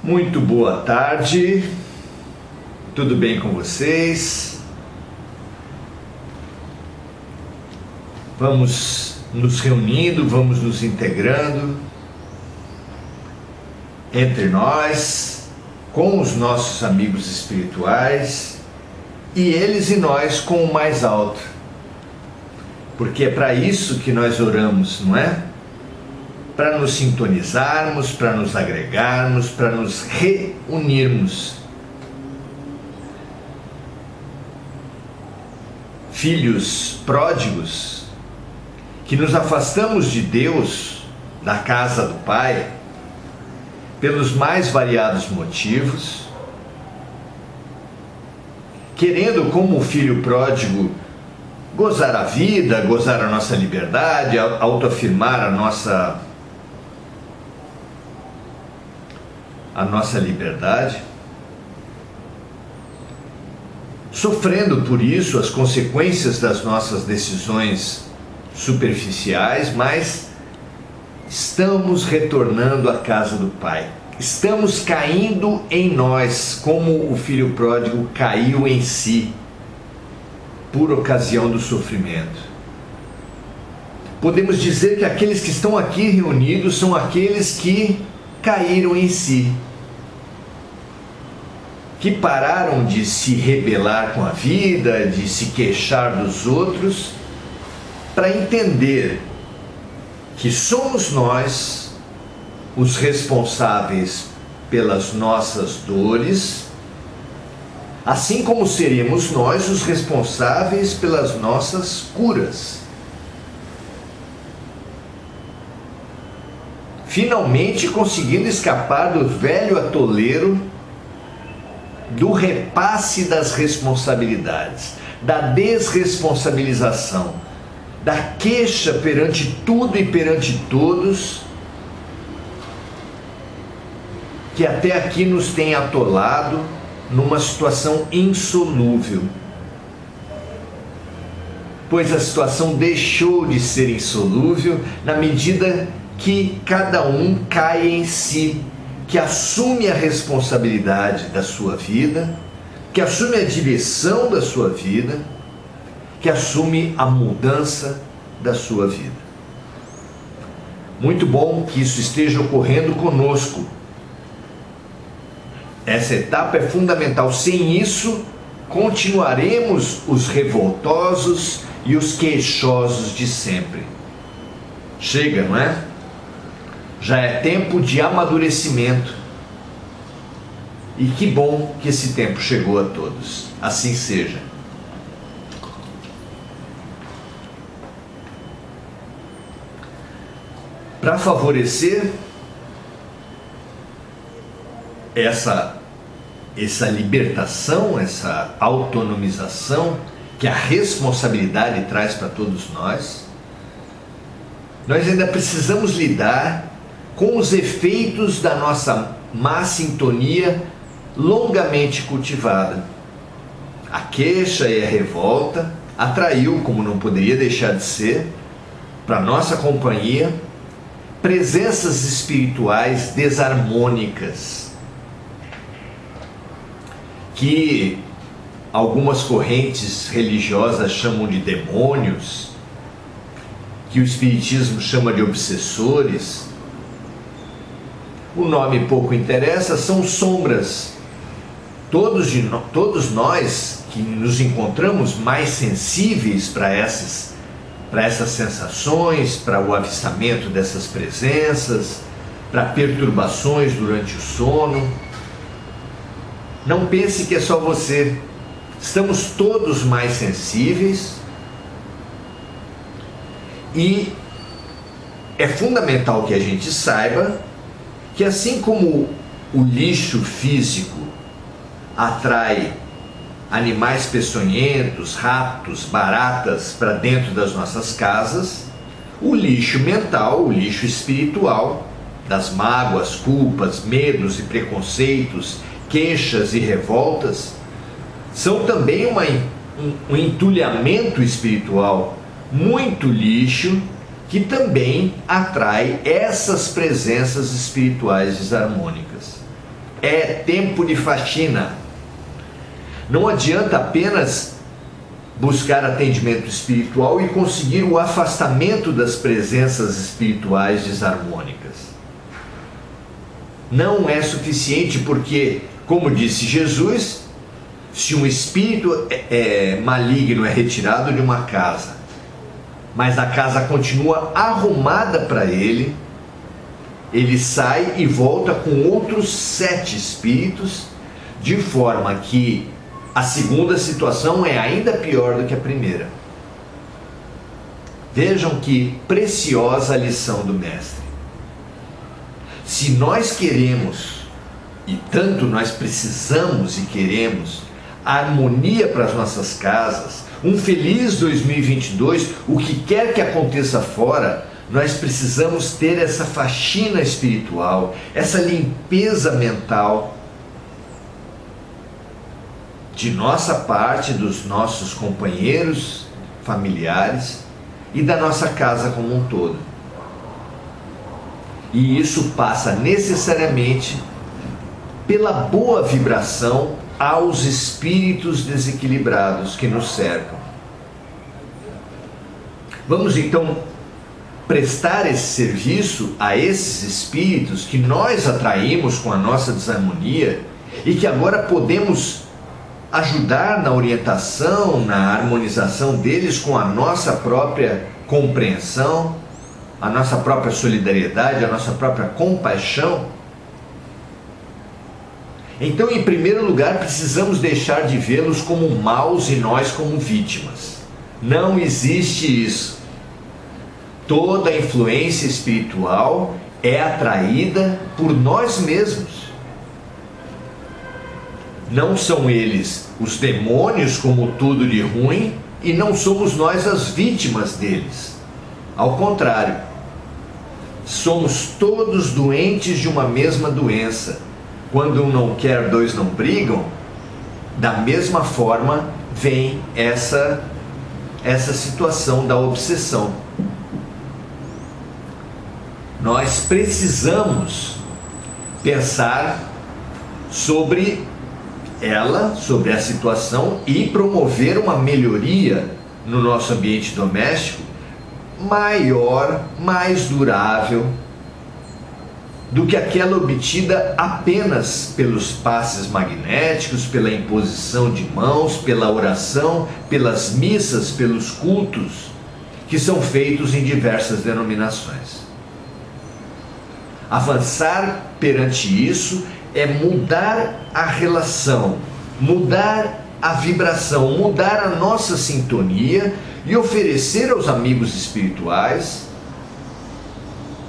Muito boa tarde, tudo bem com vocês? Vamos nos reunindo, vamos nos integrando entre nós, com os nossos amigos espirituais e eles e nós com o mais alto, porque é para isso que nós oramos, não é? Para nos sintonizarmos, para nos agregarmos, para nos reunirmos. Filhos pródigos, que nos afastamos de Deus, da casa do Pai, pelos mais variados motivos, querendo, como o filho pródigo, gozar a vida, gozar a nossa liberdade, autoafirmar a nossa liberdade, sofrendo por isso as consequências das nossas decisões superficiais, mas estamos retornando à casa do Pai. Estamos caindo em nós, como o filho pródigo caiu em si, por ocasião do sofrimento. Podemos dizer que aqueles que estão aqui reunidos são aqueles que caíram em si, que pararam de se rebelar com a vida, de se queixar dos outros, para entender que somos nós os responsáveis pelas nossas dores, assim como seremos nós os responsáveis pelas nossas curas. Finalmente conseguindo escapar do velho atoleiro do repasse das responsabilidades, da desresponsabilização, da queixa perante tudo e perante todos, que até aqui nos tem atolado numa situação insolúvel. Pois a situação deixou de ser insolúvel na medida que cada um cai em si, que assume a responsabilidade da sua vida, que assume a direção da sua vida, que assume a mudança da sua vida. Muito bom que isso esteja ocorrendo conosco. Essa etapa é fundamental. Sem isso, continuaremos os revoltosos e os queixosos de sempre. Chega, não é? Já é tempo de amadurecimento. E que bom que esse tempo chegou a todos. Assim seja. Para favorecer essa libertação, essa autonomização que a responsabilidade traz para todos nós ainda precisamos lidar com os efeitos da nossa má sintonia longamente cultivada. A queixa e a revolta atraiu, como não poderia deixar de ser, para nossa companhia, presenças espirituais desarmônicas, que algumas correntes religiosas chamam de demônios, que o Espiritismo chama de obsessores. O nome pouco interessa, são sombras. Todos nós que nos encontramos mais sensíveis para essas sensações, para o avistamento dessas presenças, para perturbações durante o sono. Não pense que é só você. Estamos todos mais sensíveis e é fundamental que a gente saiba que assim como o lixo físico atrai animais peçonhentos, ratos, baratas para dentro das nossas casas, o lixo mental, o lixo espiritual, das mágoas, culpas, medos e preconceitos, queixas e revoltas, são também um entulhamento espiritual, muito lixo, que também atrai essas presenças espirituais desarmônicas. É tempo de faxina. Não adianta apenas buscar atendimento espiritual e conseguir o afastamento das presenças espirituais desarmônicas. Não é suficiente porque, como disse Jesus, se um espírito maligno é retirado de uma casa, mas a casa continua arrumada para ele, ele sai e volta com outros 7 espíritos, de forma que a segunda situação é ainda pior do que a primeira. Vejam que preciosa a lição do Mestre. Se nós queremos, e tanto nós precisamos e queremos, harmonia para as nossas casas, um feliz 2022, o que quer que aconteça fora, nós precisamos ter essa faxina espiritual, essa limpeza mental, de nossa parte, dos nossos companheiros, familiares e da nossa casa como um todo. E isso passa necessariamente pela boa vibração aos espíritos desequilibrados que nos cercam. Vamos então prestar esse serviço a esses espíritos que nós atraímos com a nossa desarmonia e que agora podemos ajudar na orientação, na harmonização deles com a nossa própria compreensão, a nossa própria solidariedade, a nossa própria compaixão. Então, em primeiro lugar, precisamos deixar de vê-los como maus e nós como vítimas. Não existe isso. Toda influência espiritual é atraída por nós mesmos. Não são eles os demônios como tudo de ruim e não somos nós as vítimas deles. Ao contrário, somos todos doentes de uma mesma doença. Quando um não quer, dois não brigam. Da mesma forma vem essa situação da obsessão. Nós precisamos pensar sobre ela, sobre a situação e promover uma melhoria no nosso ambiente doméstico maior, mais durável do que aquela obtida apenas pelos passes magnéticos, pela imposição de mãos, pela oração, pelas missas, pelos cultos que são feitos em diversas denominações. Avançar perante isso é mudar a relação, mudar a vibração, mudar a nossa sintonia e oferecer aos amigos espirituais,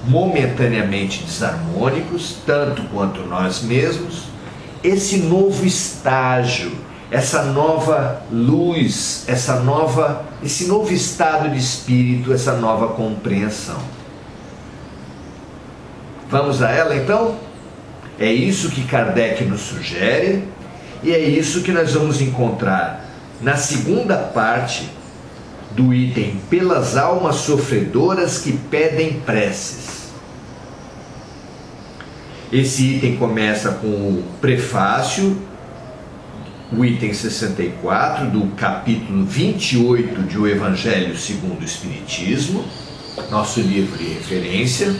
momentaneamente desarmônicos, tanto quanto nós mesmos, esse novo estágio, essa nova luz, esse novo estado de espírito, essa nova compreensão. Vamos a ela então? É isso que Kardec nos sugere e é isso que nós vamos encontrar na segunda parte do item pelas almas sofredoras que pedem preces. Esse item começa com o prefácio, o item 64 do capítulo 28 de O Evangelho segundo o Espiritismo, nosso livro de referência.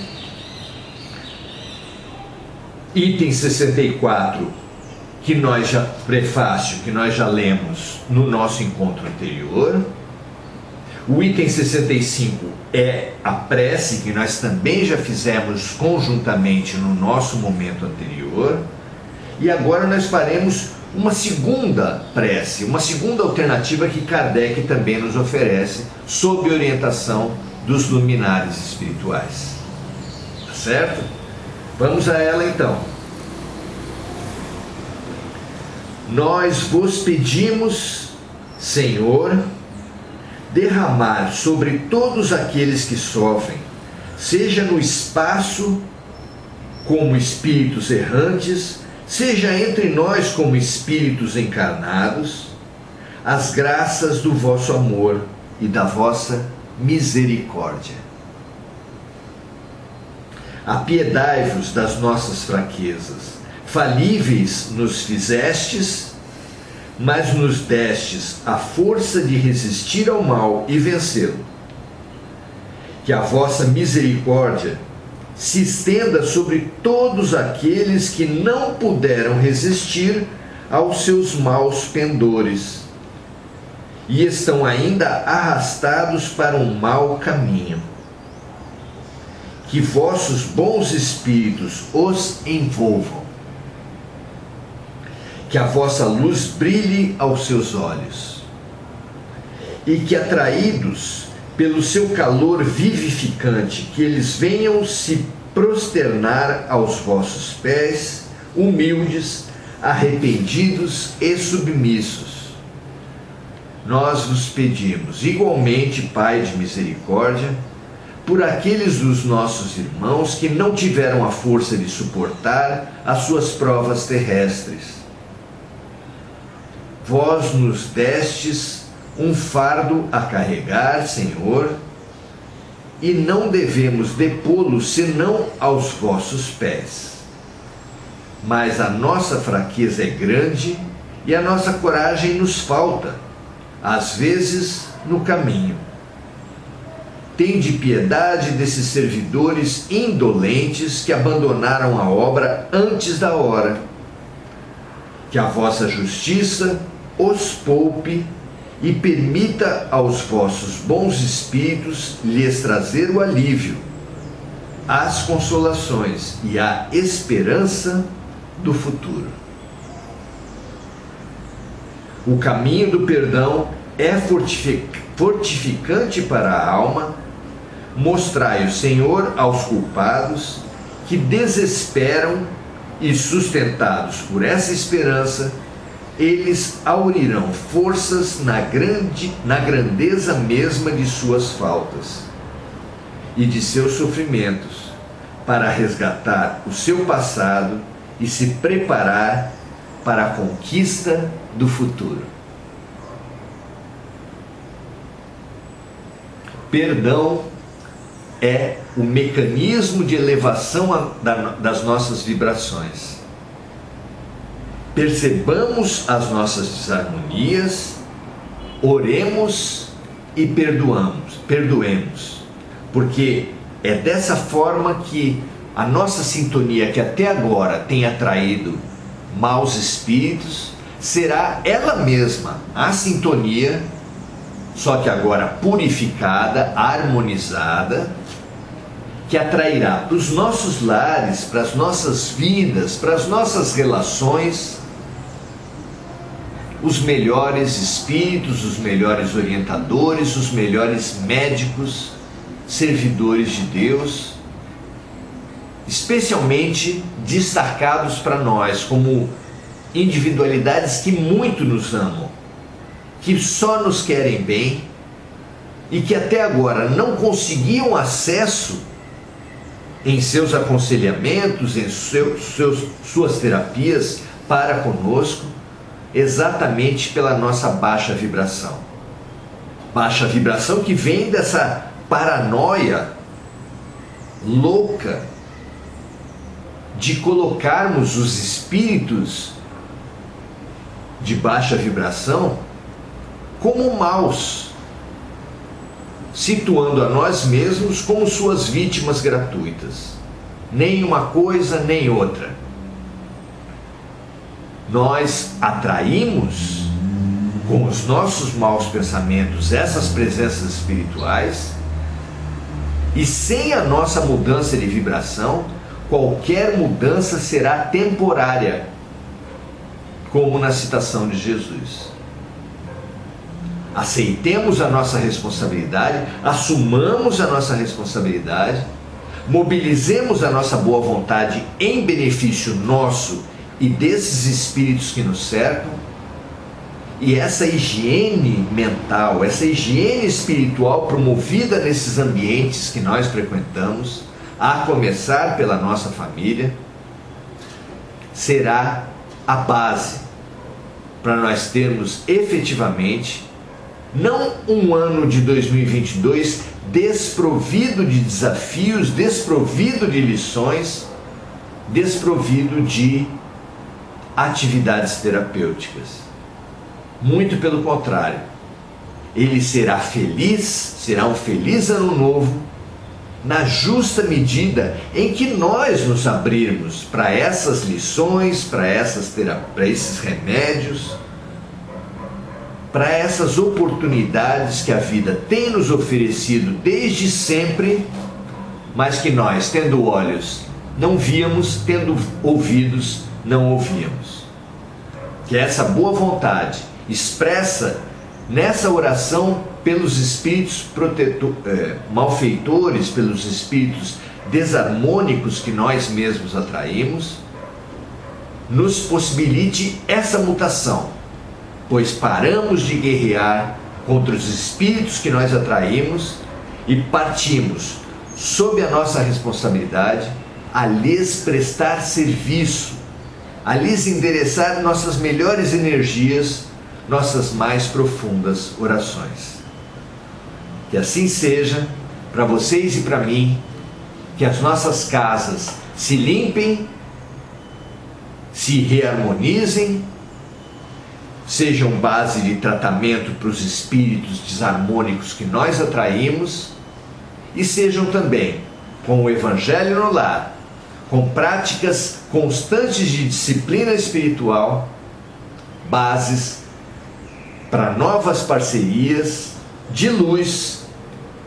Item 64, prefácio, que nós já lemos no nosso encontro anterior. O item 65 é a prece, que nós também já fizemos conjuntamente no nosso momento anterior. E agora nós faremos uma segunda prece, uma segunda alternativa que Kardec também nos oferece, sob orientação dos luminares espirituais. Tá certo? Vamos a ela então. Nós vos pedimos, Senhor, derramar sobre todos aqueles que sofrem, seja no espaço como espíritos errantes, seja entre nós como espíritos encarnados, as graças do vosso amor e da vossa misericórdia. Apiedai-vos das nossas fraquezas, Falíveis nos fizestes, mas nos destes a força de resistir ao mal e vencê-lo. Que a vossa misericórdia se estenda sobre todos aqueles que não puderam resistir aos seus maus pendores e estão ainda arrastados para um mau caminho. Que vossos bons espíritos os envolvam. Que a vossa luz brilhe aos seus olhos e que, atraídos pelo seu calor vivificante, que eles venham se prosternar aos vossos pés, humildes, arrependidos e submissos. Nós vos pedimos, igualmente, Pai de misericórdia, por aqueles dos nossos irmãos que não tiveram a força de suportar as suas provas terrestres. Vós nos destes um fardo a carregar, Senhor, e não devemos depô-lo senão aos vossos pés. Mas a nossa fraqueza é grande e a nossa coragem nos falta, às vezes no caminho. Tende piedade desses servidores indolentes que abandonaram a obra antes da hora. Que a vossa justiça os poupe e permita aos vossos bons espíritos lhes trazer o alívio, as consolações e a esperança do futuro. O caminho do perdão é fortificante para a alma. Mostrai o Senhor aos culpados que desesperam e, sustentados por essa esperança, eles aurirão forças na grandeza mesma de suas faltas e de seus sofrimentos, para resgatar o seu passado e se preparar para a conquista do futuro. Perdão é o mecanismo de elevação das nossas vibrações. Percebamos as nossas desarmonias, oremos e perdoemos, porque é dessa forma que a nossa sintonia, que até agora tem atraído maus espíritos, será ela mesma a sintonia, só que agora purificada, harmonizada, que atrairá para os nossos lares, para as nossas vidas, para as nossas relações, os melhores espíritos, os melhores orientadores, os melhores médicos, servidores de Deus, especialmente destacados para nós como individualidades que muito nos amam, que só nos querem bem e que até agora não conseguiam acesso em seus aconselhamentos, em suas terapias para conosco, exatamente pela nossa baixa vibração. Baixa vibração que vem dessa paranoia louca de colocarmos os espíritos de baixa vibração como maus, situando a nós mesmos como suas vítimas gratuitas. Nem uma coisa, nem outra. Nós atraímos com os nossos maus pensamentos essas presenças espirituais, e sem a nossa mudança de vibração, qualquer mudança será temporária, como na citação de Jesus. Aceitemos a nossa responsabilidade, assumamos a nossa responsabilidade, mobilizemos a nossa boa vontade em benefício nosso e desses espíritos que nos cercam, e essa higiene mental, essa higiene espiritual promovida nesses ambientes que nós frequentamos, a começar pela nossa família, será a base para nós termos efetivamente não um ano de 2022 desprovido de desafios, desprovido de lições, desprovido de atividades terapêuticas. Muito pelo contrário, ele será feliz, será um feliz ano novo, na justa medida em que nós nos abrirmos para essas lições, para esses remédios, para essas oportunidades que a vida tem nos oferecido desde sempre, mas que nós, tendo olhos, não víamos, tendo ouvidos, não ouvíamos. Que essa boa vontade expressa nessa oração pelos espíritos malfeitores, pelos espíritos desarmônicos que nós mesmos atraímos, nos possibilite essa mutação, pois paramos de guerrear contra os espíritos que nós atraímos e partimos, sob a nossa responsabilidade, a lhes prestar serviço, a lhes endereçar nossas melhores energias, nossas mais profundas orações. Que assim seja para vocês e para mim, que as nossas casas se limpem, se reharmonizem, sejam base de tratamento para os espíritos desarmônicos que nós atraímos e sejam também, com o Evangelho no lar, com práticas constantes de disciplina espiritual, bases para novas parcerias de luz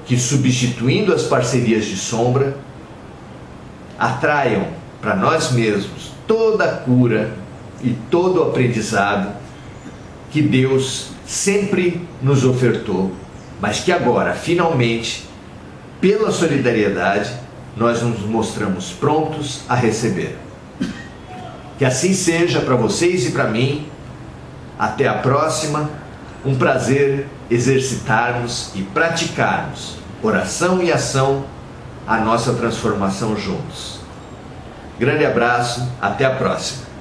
que, substituindo as parcerias de sombra, atraiam para nós mesmos toda a cura e todo o aprendizado que Deus sempre nos ofertou, mas que agora, finalmente, pela solidariedade, nós nos mostramos prontos a receber. Que assim seja para vocês e para mim. Até a próxima. Um prazer exercitarmos e praticarmos oração e ação, a nossa transformação juntos. Grande abraço, até a próxima.